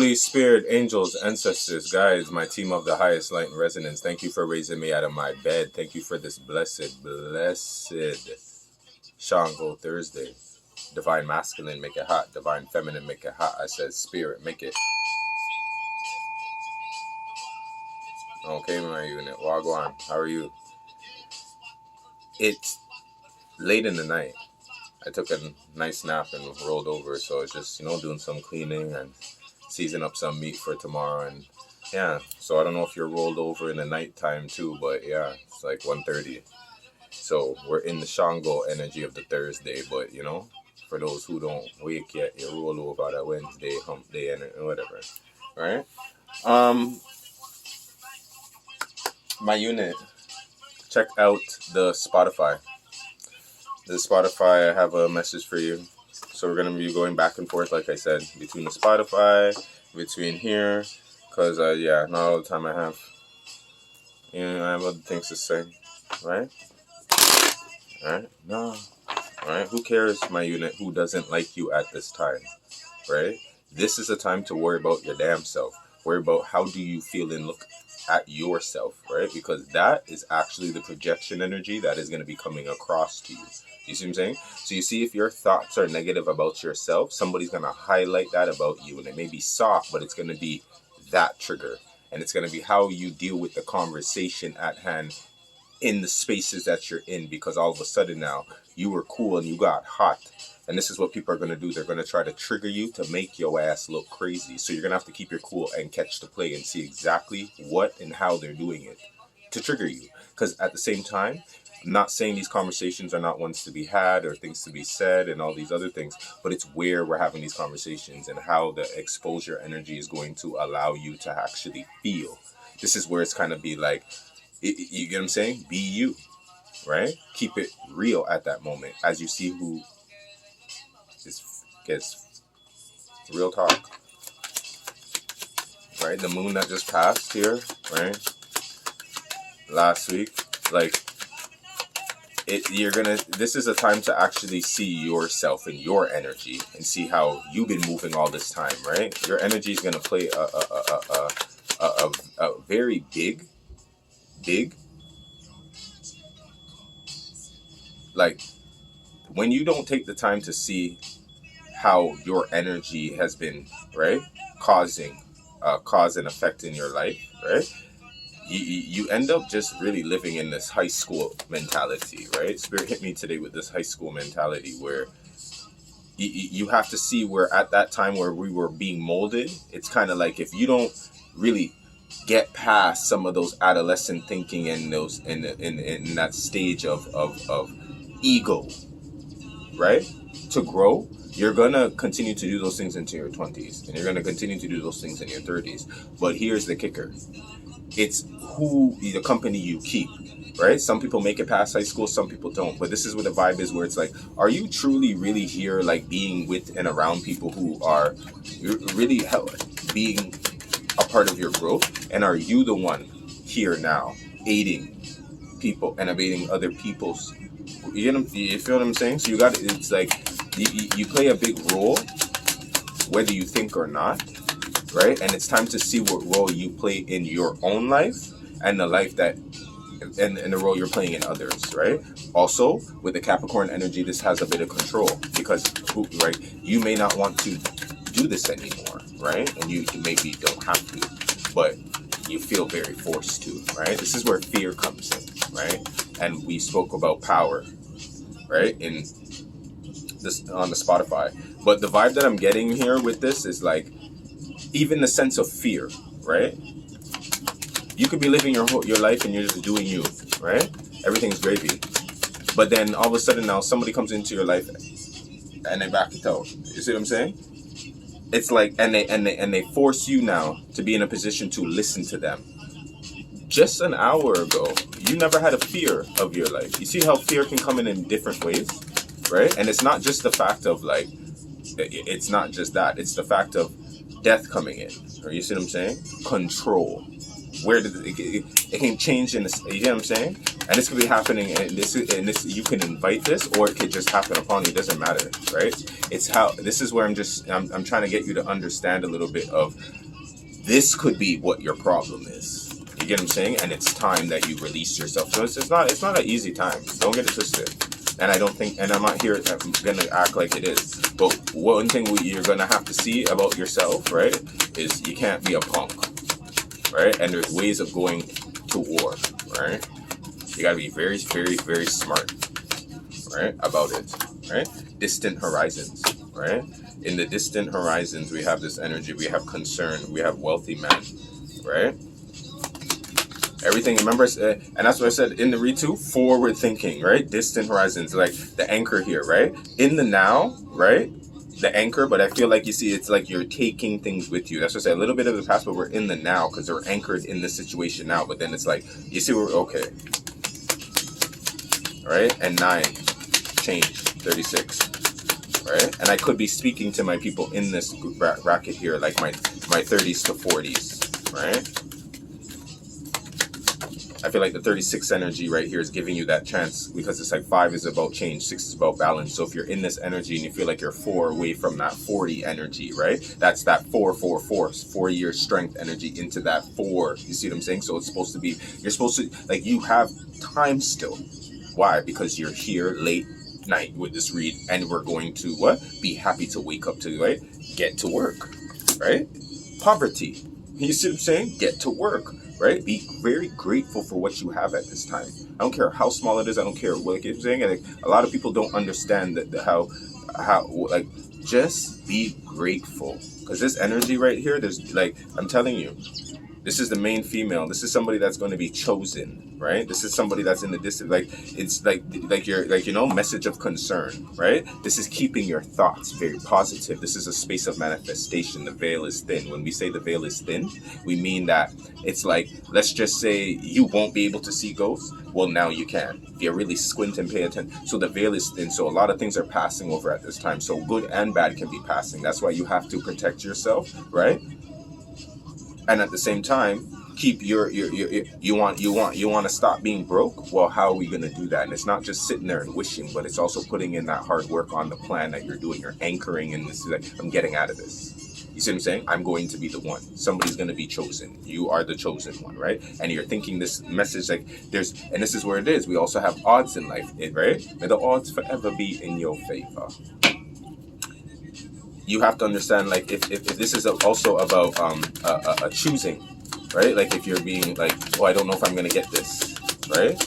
Holy Spirit, angels, ancestors, guides, my team of the highest light and resonance, thank you for raising me out of my bed. Thank you for this blessed Shango Thursday. Divine masculine, make it hot. Divine feminine, make it hot. I said spirit, make it. Okay, my unit. Wagwan, how are you? It's late in the night. I took a nice nap and rolled over, so it's just, doing some cleaning and season up some meat for tomorrow. And yeah, so I don't know if you're rolled over in the nighttime too, but yeah, it's like 1:30. So we're in the Shango energy of the Thursday, but for those who don't wake yet, you roll over that Wednesday, hump day, and whatever. Right? My unit, check out the Spotify. I have a message for you. So we're going to be going back and forth, like I said, between the Spotify, between here, because, not all the time I have. I have other things to say, right? Alright? No. Alright? Who cares, my unit, who doesn't like you at this time, right? This is a time to worry about your damn self. Worry about how do you feel and look at yourself, right? Because that is actually the projection energy that is going to be coming across to you. You see what I'm saying? So you see, if your thoughts are negative about yourself, somebody's going to highlight that about you. And it may be soft, but it's going to be that trigger. And it's going to be how you deal with the conversation at hand in the spaces that you're in. Because all of a sudden now, you were cool and you got hot. And this is what people are going to do. They're going to try to trigger you to make your ass look crazy. So you're going to have to keep your cool and catch the play and see exactly what and how they're doing it to trigger you. Because at the same time, I'm not saying these conversations are not ones to be had or things to be said and all these other things, but it's where we're having these conversations and how the exposure energy is going to allow you to actually feel. This is where it's kind of be like, you get what I'm saying? Be you, right? Keep it real at that moment as you see who gets real talk, right? The moon that just passed here, right? Last week, this is a time to actually see yourself and your energy and see how you've been moving all this time, right? Your energy is going to play a very big, when you don't take the time to see how your energy has been, right, causing cause and effect in your life, right? You end up just really living in this high school mentality, right? Spirit hit me today with this high school mentality where you have to see where at that time where we were being molded, it's kind of like if you don't really get past some of those adolescent thinking and those in that stage of ego, right? To grow, you're going to continue to do those things into your 20s and you're going to continue to do those things in your 30s. But here's the kicker. It's the company you keep, right? Some people make it past high school, some people don't. But this is where the vibe is, where it's like, are you truly really here, like being with and around people who are really being a part of your growth? And are you the one here now aiding people and aiding other people's? You feel what I'm saying? So it's like you play a big role, whether you think or not. Right? And it's time to see what role you play in your own life and the life and the role you're playing in others, right? Also, with the Capricorn energy, this has a bit of control because, right, you may not want to do this anymore, right? And you maybe don't have to, but you feel very forced to, right? This is where fear comes in, right? And we spoke about power, right? In this on the Spotify. But the vibe that I'm getting here with this is like, even the sense of fear, right? You could be living your life and you're just doing you, right? Everything's gravy. But then all of a sudden now somebody comes into your life and they back it out. You see what I'm saying? It's like, and they force you now to be in a position to listen to them. Just an hour ago, you never had a fear of your life. You see how fear can come in different ways, right? And it's not just the fact of like, it's not just that. It's the fact of death coming in. Or you see what I'm saying? Control. Where did it can change in this? You know what I'm saying? And this could be happening, and this you can invite this, or it could just happen upon you. It doesn't matter, right? It's how, this is where I'm trying to get you to understand a little bit of, this could be what your problem is. You get what I'm saying? And it's time that you release yourself. So it's not an easy time. Don't get it twisted. And I don't think, and I'm not here, I'm gonna act like it is. But one thing you're gonna have to see about yourself, right, is you can't be a punk, right? And there's ways of going to war, right? You gotta be very, very, very smart, right, about it, right? Distant horizons, right? In the distant horizons, we have this energy, we have concern, we have wealthy man, right? Everything, remember, and that's what I said in the read too, forward thinking, right? Distant horizons, like the anchor here, right? In the now, right? The anchor, but I feel like, you see, it's like you're taking things with you. That's what I say, a little bit of the past, but we're in the now because we're anchored in the situation now. But then it's like, you see, we're okay, right? And 9, change, 36. Right? And I could be speaking to my people in this bracket here, like my 30s to 40s, right? I feel like the 36 energy right here is giving you that chance, because it's like 5 is about change, 6 is about balance. So if you're in this energy and you feel like you're 4 away from that 40 energy, right? That's that 4-4-4 strength energy into that 4. You see what I'm saying? So it's supposed to be, you're supposed to, like, you have time still. Why? Because you're here late night with this read, and we're going to what? Be happy to wake up to, right? Get to work, right? Poverty. You see what I'm saying? Get to work, right? Be very grateful for what you have at this time. I don't care how small it is. I don't care what you're saying. And like, a lot of people don't understand that how like, just be grateful, because this energy right here, there's, like, I'm telling you, this is the main female. This is somebody that's going to be chosen, right? This is somebody that's in the distance. Like, it's like you're, like, you know, message of concern, right? This is keeping your thoughts very positive. This is a space of manifestation. The veil is thin. When we say the veil is thin, we mean that it's like, let's just say you won't be able to see ghosts. Well, now you can, if you really squint and pay attention. So the veil is thin. So a lot of things are passing over at this time. So good and bad can be passing. That's why you have to protect yourself, right? And at the same time, keep you want to stop being broke. Well, how are we going to do that? And it's not just sitting there and wishing, but it's also putting in that hard work on the plan that you're doing. You're anchoring in this, like, I'm getting out of this. You see what I'm saying? I'm going to be the one. Somebody's going to be chosen. You are the chosen one, right? And you're thinking this message, like, there's, and this is where it is. We also have odds in life, right? May the odds forever be in your favor. You have to understand, like, if this is also about a choosing, right? Like, if you're being like, oh, I don't know if I'm gonna get this, right?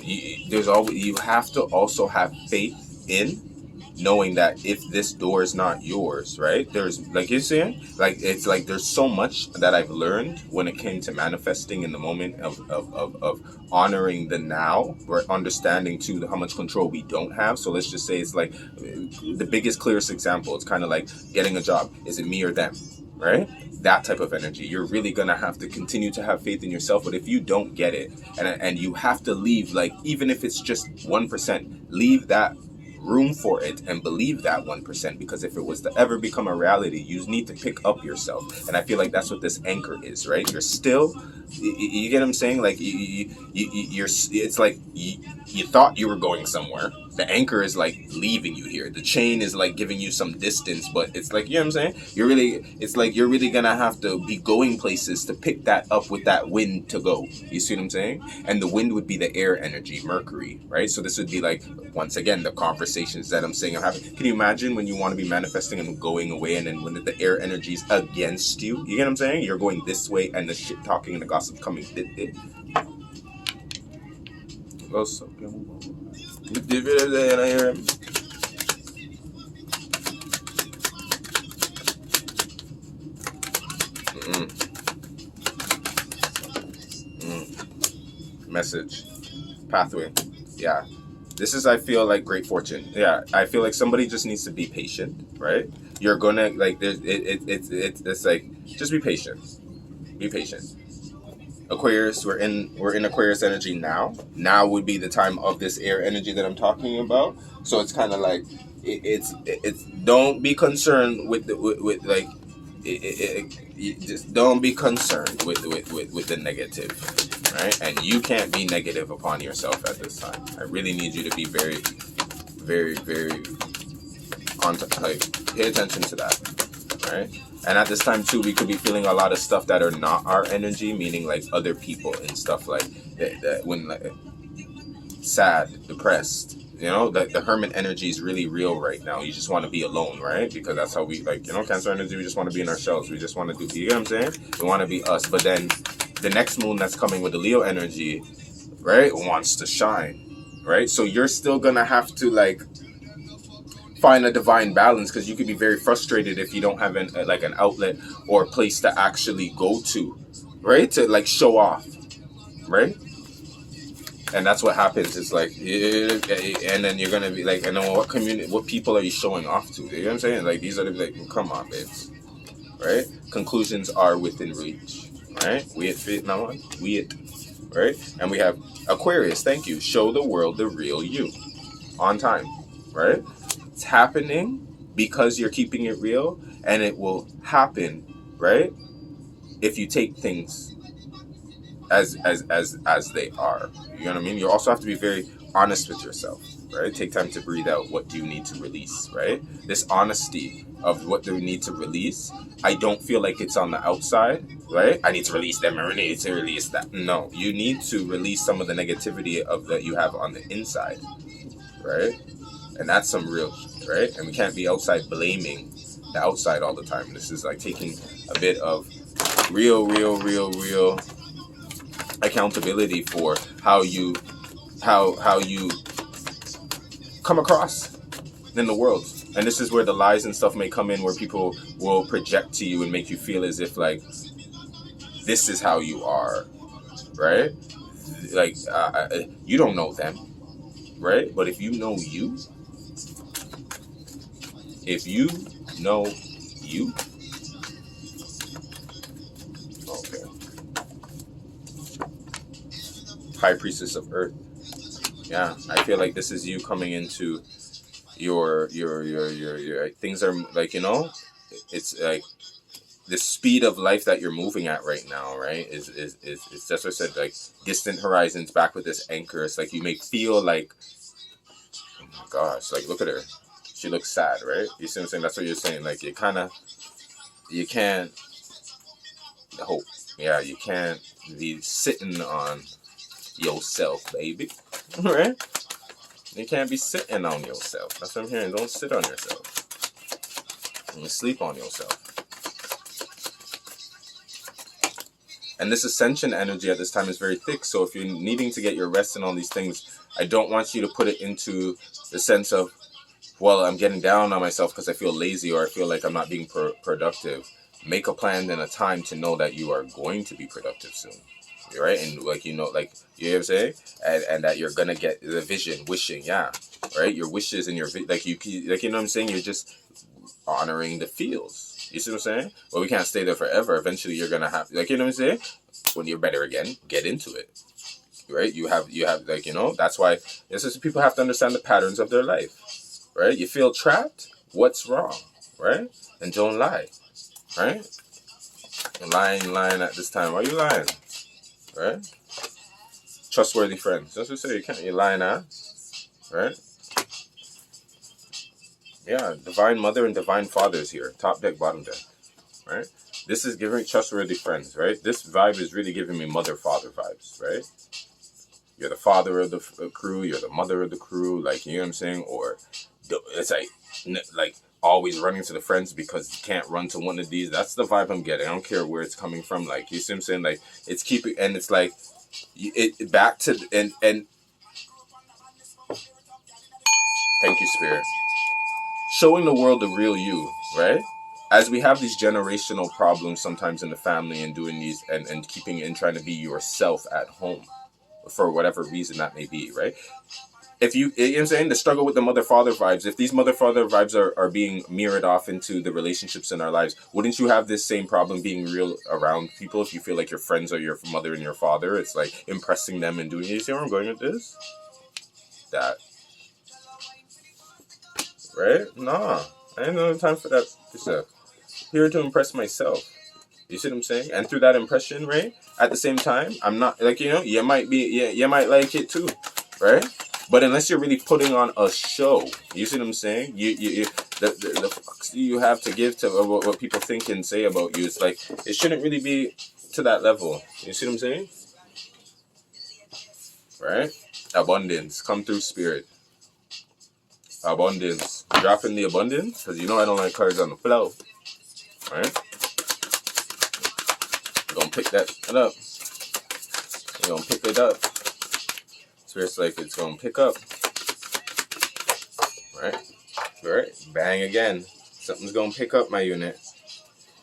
You have to also have faith in knowing that if this door is not yours, right? There's, like you're saying, like, it's like there's so much that I've learned when it came to manifesting in the moment of honoring the now, or understanding too how much control we don't have. So let's just say it's like the biggest, clearest example. It's kind of like getting a job. Is it me or them? Right? That type of energy. You're really gonna have to continue to have faith in yourself. But if you don't get it, and you have to leave, like, even if it's just 1%, leave that room for it and believe that 1%, because if it was to ever become a reality, you need to pick up yourself. And I feel like that's what this anchor is, right? You're still, you get what I'm saying? Like, you're, it's like you thought you were going somewhere. The anchor is like leaving you here. The chain is like giving you some distance, but it's like, you know what I'm saying? It's like you're really gonna have to be going places to pick that up with that wind to go. You see what I'm saying? And the wind would be the air energy, Mercury, right? So this would be like, once again, the conversations that I'm saying I'm having. Can you imagine when you want to be manifesting and going away, and then when the air energy is against you? You get what I'm saying? You're going this way, and the shit talking and the gossip coming. Message, pathway, yeah. This is, I feel like, great fortune. Yeah, I feel like somebody just needs to be patient, right? You're gonna, like, it's like, just be patient. Be patient. Aquarius, we're in Aquarius energy now. Now would be the time of this air energy that I'm talking about. So it's kind of like, it's don't be concerned with like, just don't be concerned with the negative, right? And you can't be negative upon yourself at this time. I really need you to be very, very, very like, pay attention to that, right? And at this time too, we could be feeling a lot of stuff that are not our energy, meaning like other people and stuff like that when like, sad, depressed. You know, the hermit energy is really real right now. You just want to be alone, right? Because that's how we, like, you know, Cancer energy, we just want to be in our shells. We just want to do, you know what I'm saying? We want to be us. But then the next moon that's coming with the Leo energy, right, wants to shine, right? So you're still going to have to, like, find a divine balance, because you could be very frustrated if you don't have like an outlet or a place to actually go to, right? To, like, show off, right? And that's what happens. It's like, and then you're gonna be like, and then what community, what people are you showing off to? You know what I'm saying? Like, these are the, like, come on, babes, right? Conclusions are within reach, right? Right? And we have Aquarius. Thank you. Show the world the real you, on time, right? It's happening because you're keeping it real, and it will happen, right? If you take things as they are. You know what I mean? You also have to be very honest with yourself, right? Take time to breathe out what do you need to release, right? This honesty of what do we need to release, I don't feel like it's on the outside, right? I need to release them, or I need to release that. No, you need to release some of the negativity of that you have on the inside, right? And that's some real shit, right? And we can't be outside blaming the outside all the time. This is like taking a bit of real accountability for how you come across in the world. And this is where the lies and stuff may come in, where people will project to you and make you feel as if, like, this is how you are, right? Like, you don't know them, right? But if you know you, okay. High Priestess of Earth. Yeah, I feel like this is you coming into your things are like, you know, it's like the speed of life that you're moving at right now, right? Is it's just what I said, like, distant horizons, back with this anchor. It's like you may feel like, oh my gosh, like, look at her. She looks sad, right? You see what I'm saying? That's what you're saying. Like, you can't hope. Yeah, you can't be sitting on yourself, baby. Right? You can't be sitting on yourself. That's what I'm hearing. Don't sit on yourself. You sleep on yourself. And this ascension energy at this time is very thick. So if you're needing to get your rest and all these things, I don't want you to put it into the sense of, well, I'm getting down on myself because I feel lazy, or I feel like I'm not being productive. Make a plan and a time to know that you are going to be productive soon. Right? And, like, you know, like, you know what I'm saying? And that you're gonna get the vision, wishing, yeah, right? Your wishes and your, like, you know what I'm saying? You're just honoring the feels. You see what I'm saying? Well, we can't stay there forever. Eventually you're gonna have, like, you know what I'm saying? When you're better again, get into it. Right? You have, like, you know, that's why this is, people have to understand the patterns of their life. Right? You feel trapped? What's wrong? Right? And don't lie. Right? Lying at this time. Why are you lying? Right? Trustworthy friends. That's what I say. You can't. You're lying, right? Yeah. Divine Mother and Divine Father is here. Top deck, bottom deck. Right? This is giving trustworthy friends. Right? This vibe is really giving me mother-father vibes. Right? You're the father of the crew. You're the mother of the crew. Like, you know what I'm saying? Or it's like always running to the friends because you can't run to one of these. That's the vibe I'm getting. I don't care where it's coming from. Like, you see what I'm saying? Like, it's keeping, and it's like, it back to, and thank you, Spirit. Showing the world the real you, right? As we have these generational problems sometimes in the family, and doing these, and keeping and trying to be yourself at home for whatever reason that may be, right? If you know what I'm saying, the struggle with the mother-father vibes, if these mother-father vibes are being mirrored off into the relationships in our lives, wouldn't you have this same problem being real around people if you feel like your friends are your mother and your father? It's like impressing them and doing it. You see where I'm going with this? That. Right? Nah. I ain't no time for that. Just here to impress myself. You see what I'm saying? And through that impression, right? At the same time, I'm not, like, you know, you might like it too, right? But unless you're really putting on a show, you see what I'm saying? You the fucks do you have to give to what people think and say about you? It's like, it shouldn't really be to that level. You see what I'm saying? Right? Abundance. Come through, spirit. Abundance. Drop in the abundance. Because you know I don't like cards on the flow. Right? You're going to pick that up. You're going to pick it up. Spirit's like, it's going to pick up. Right? Right? Bang again. Something's going to pick up, my unit.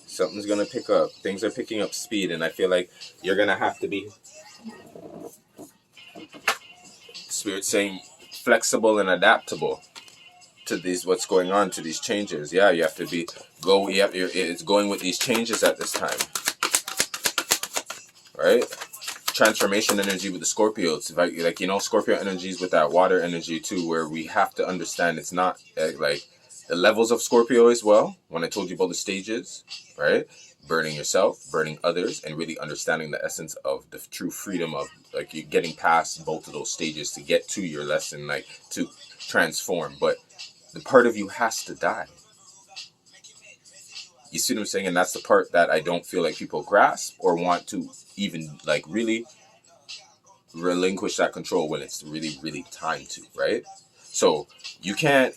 Something's going to pick up. Things are picking up speed, and I feel like you're going to have to be, Spirit saying, flexible and adaptable to these, what's going on, to these changes. Yeah, you have to be, it's going with these changes at this time. Right? Transformation energy with the Scorpios. Like, you know, Scorpio energies with that water energy too, where we have to understand it's not like the levels of Scorpio as well. When I told you about the stages, right? Burning yourself, burning others, and really understanding the essence of the true freedom of, like, you getting past both of those stages to get to your lesson, like, to transform. But the part of you has to die. You see what I'm saying? And that's the part that I don't feel like people grasp or want to even, like, really relinquish that control when it's really, really time to, right? So you can't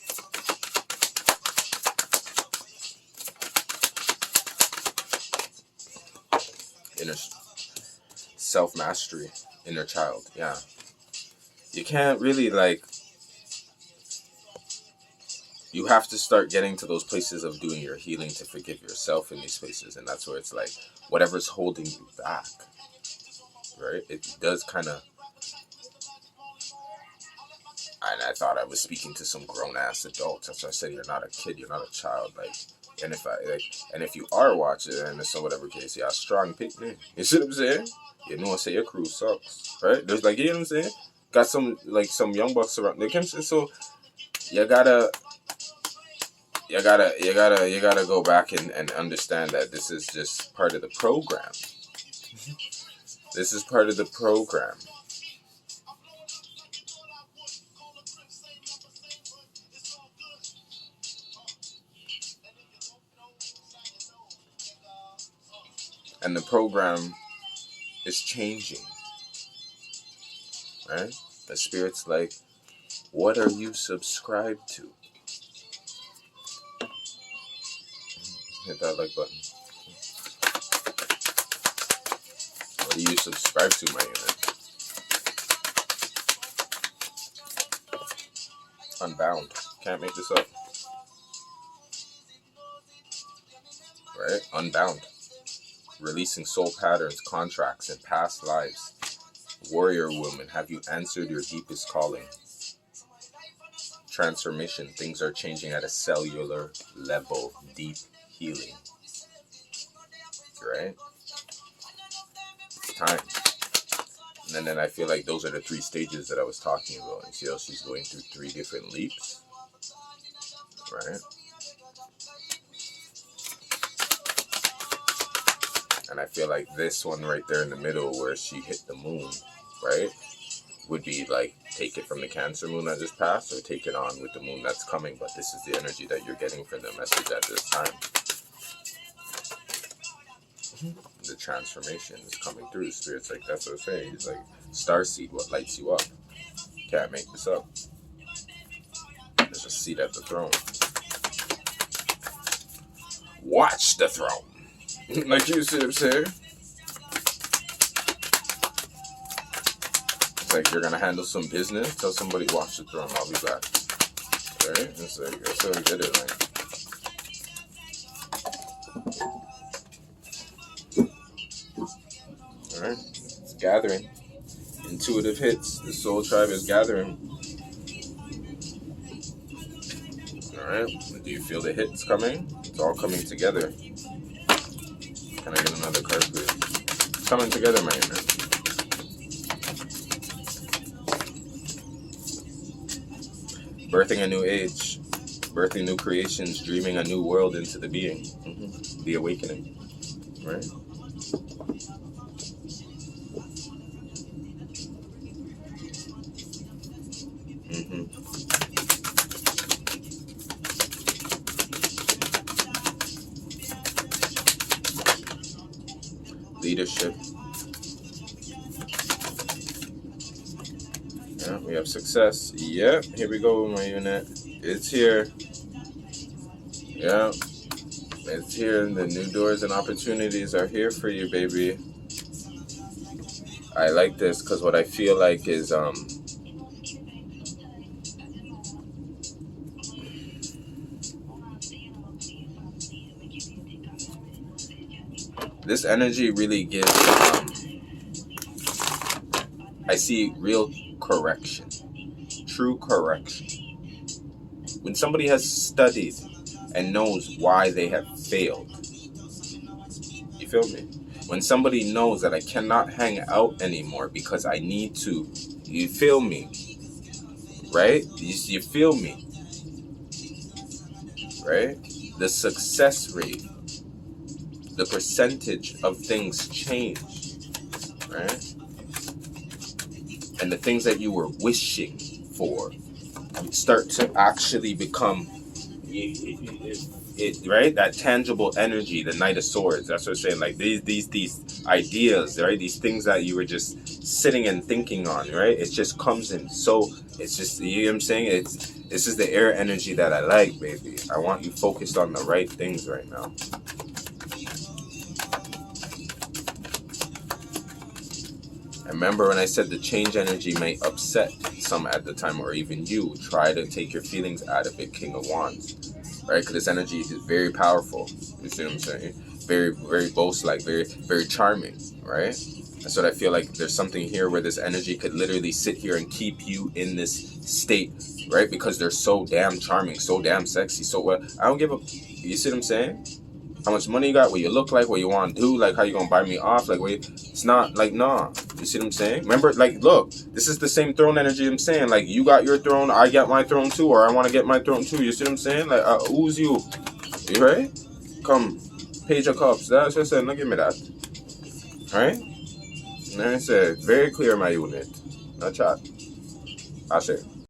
inner self-mastery, inner child. Yeah. You can't really, like, you have to start getting to those places of doing your healing to forgive yourself in these spaces. And that's where it's like, whatever's holding you back, right? It does kind of, and I thought I was speaking to some grown-ass adults. That's why I said, you're not a kid, you're not a child. Like, and if you are watching, and so whatever case, yeah, strong pick me. You see what I'm saying? You know, I say your crew sucks, right? There's, like, you know what I'm saying? Got some, like, some young bucks around. So you gotta go back and understand that this is just part of the program. This is part of the program. And the program is changing, right? The spirit's like, what are you subscribed to? Hit that like button. What do you subscribe to, my unit? Unbound. Can't make this up. Right? Unbound. Releasing soul patterns, contracts, and past lives. Warrior woman, have you answered your deepest calling? Transformation. Things are changing at a cellular level. Deep healing. Right? It's time. And then I feel like those are the 3 stages that I was talking about. You see how she's going through 3 different leaps? Right? And I feel like this one right there in the middle where she hit the moon, right, would be like, take it from the Cancer moon that just passed or take it on with the moon that's coming. But this is the energy that you're getting from the message at this time. The transformation is coming through. Spirit's like, that's what I'm saying. He's like, starseed, what lights you up? Can't make this up. There's a seat at the throne. Watch the throne. Like, you see what I'm saying? It's like, you're gonna handle some business. Tell somebody, watch the throne. I'll be back. Right? It's like, that's how we did it. Like, all right, it's gathering. Intuitive hits. The soul tribe is gathering. All right. Do you feel the hits coming? It's all coming together. Can I get another card, please? It's coming together, man. Birthing a new age, birthing new creations, dreaming a new world into the being. The awakening, right? leadership. Yeah, we have success. Yep, here we go, my unit. It's here. Yeah, it's here. The new doors and opportunities are here for you, baby. I like this because what I feel like is this energy really gives I see real correction, true correction. When somebody has studied and knows why they have failed, you feel me? When somebody knows that I cannot hang out anymore because I need to, you feel me? Right? You feel me? Right? The success rate, the percentage of things change, right? And the things that you were wishing for start to actually become it, right? That tangible energy, the Knight of Swords. That's what I'm saying. Like these ideas, right? These things that you were just sitting and thinking on, right? It just comes in. So it's just, you know what I'm saying? This is the air energy that I like, baby. I want you focused on the right things right now. Remember when I said the change energy may upset some at the time, or even you. Try to take your feelings out of it, King of Wands. Right? Because this energy is very powerful. You see what I'm saying? Very, very boast-like, very, very charming, right? That's what I feel like. There's something here where this energy could literally sit here and keep you in this state, right? Because they're so damn charming, so damn sexy. So what? I don't give a... You see what I'm saying? How much money you got, what you look like, what you want to do, like how you gonna buy me off, like it's not like, nah. You see what I'm saying? Remember, like, look, this is the same throne energy I'm saying. Like, you got your throne, I got my throne too, or I want to get my throne too. You see what I'm saying? Like, who's you? You right? Come, Page of Cups. That's what I said. Now give me that. Right? And then I said, very clear, my unit. No chat. I say.